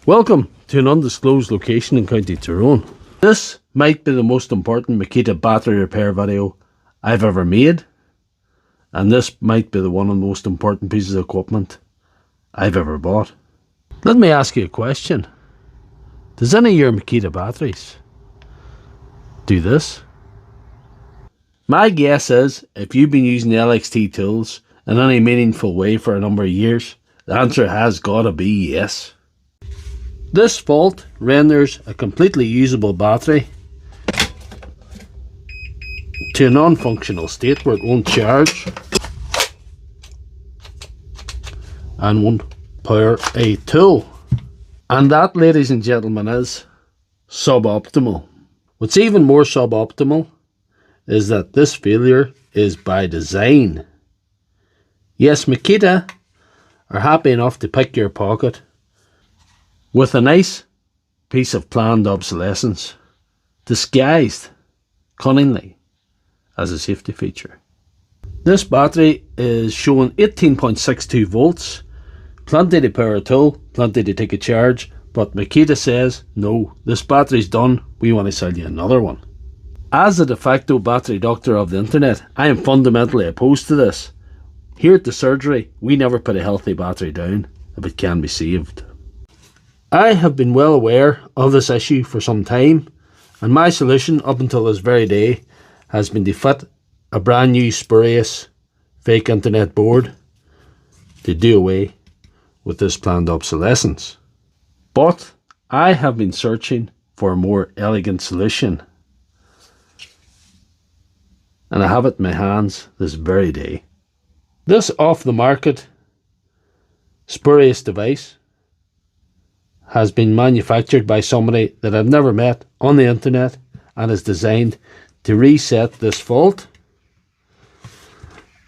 Welcome to an undisclosed location in County Tyrone. This might be the most important Makita battery repair video I've ever made, and this might be one of the most important pieces of equipment I've ever bought. Let me ask you a question. Does any of your Makita batteries do this? My guess is if you've been using the LXT tools in any meaningful way for a number of years, the answer has got to be yes. This fault renders a completely usable battery to a non-functional state where it won't charge and won't power a tool. And that, ladies and gentlemen, is suboptimal. What's even more suboptimal is that this failure is by design. Yes, Makita are happy enough to pick your pocket with a nice piece of planned obsolescence, disguised cunningly as a safety feature. This battery is showing 18.62 volts, plenty to power a tool, plenty to take a charge, but Makita says, no, this battery's done, we want to sell you another one. As the de facto battery doctor of the internet, I am fundamentally opposed to this. Here at the surgery, we never put a healthy battery down if it can be saved. I have been well aware of this issue for some time, and my solution up until this very day has been to fit a brand new spurious fake internet board to do away with this planned obsolescence. But I have been searching for a more elegant solution, and I have it in my hands this very day. This off the market spurious device has been manufactured by somebody that I've never met on the internet and is designed to reset this fault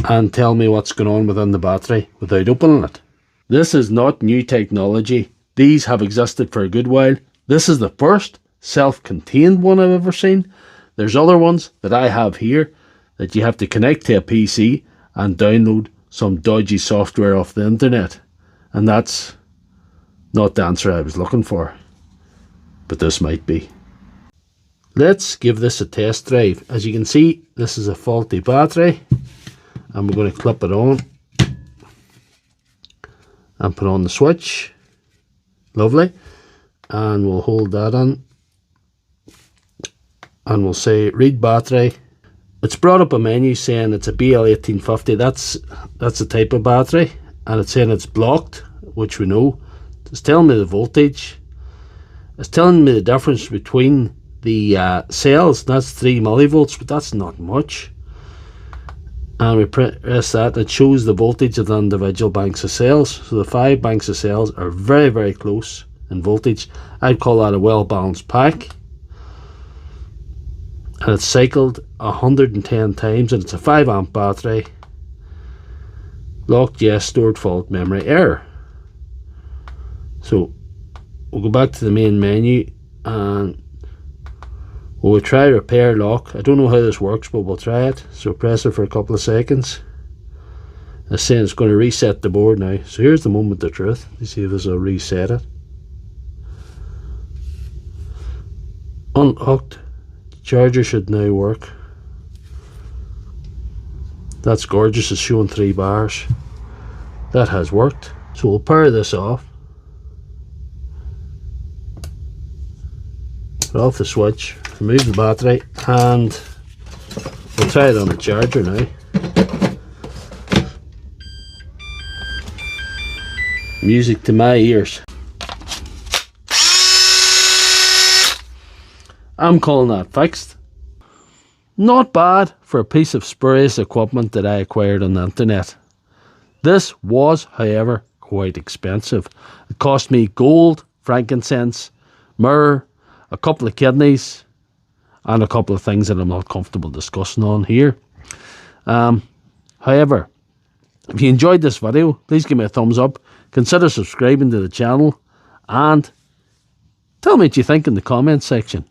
and tell me what's going on within the battery without opening it. This is not new technology. These have existed for a good while. This is the first self-contained one I've ever seen. There's other ones that I have here that you have to connect to a PC and download some dodgy software off the internet, and that's not the answer I was looking for, but this might be. Let's give this a test drive. As you can see, this is a faulty battery, and we're going to clip it on and put on the switch. Lovely. And we'll hold that on and we'll say read battery. It's brought up a menu saying it's a BL1850. That's a type of battery, and it's saying it's blocked, which we know. It's telling me the voltage. It's telling me the difference between the cells. That's 3 millivolts, but that's not much. And we press that, it shows the voltage of the individual banks of cells. So the 5 banks of cells are very, very close in voltage. I'd call that a well-balanced pack. And it's cycled 110 times, and it's a 5 amp battery. Locked, yes. Stored fault, memory error. So we'll go back to the main menu and we'll try repair lock. I don't know how this works, but we'll try it. So press it for a couple of seconds. It's saying it's going to reset the board now. So here's the moment of truth. Let's see if this will reset it. Unhooked. Charger should now work. That's gorgeous. It's showing 3 bars. That has worked. So we'll power this off. Put off the switch, remove the battery, and we'll try it on the charger now. Music to my ears. I'm calling that fixed. Not bad for a piece of spurious equipment that I acquired on the internet. This was, however, quite expensive. It cost me gold, frankincense, myrrh, a couple of kidneys, and a couple of things that I'm not comfortable discussing on here. However, if you enjoyed this video, please give me a thumbs up, consider subscribing to the channel, and tell me what you think in the comments section.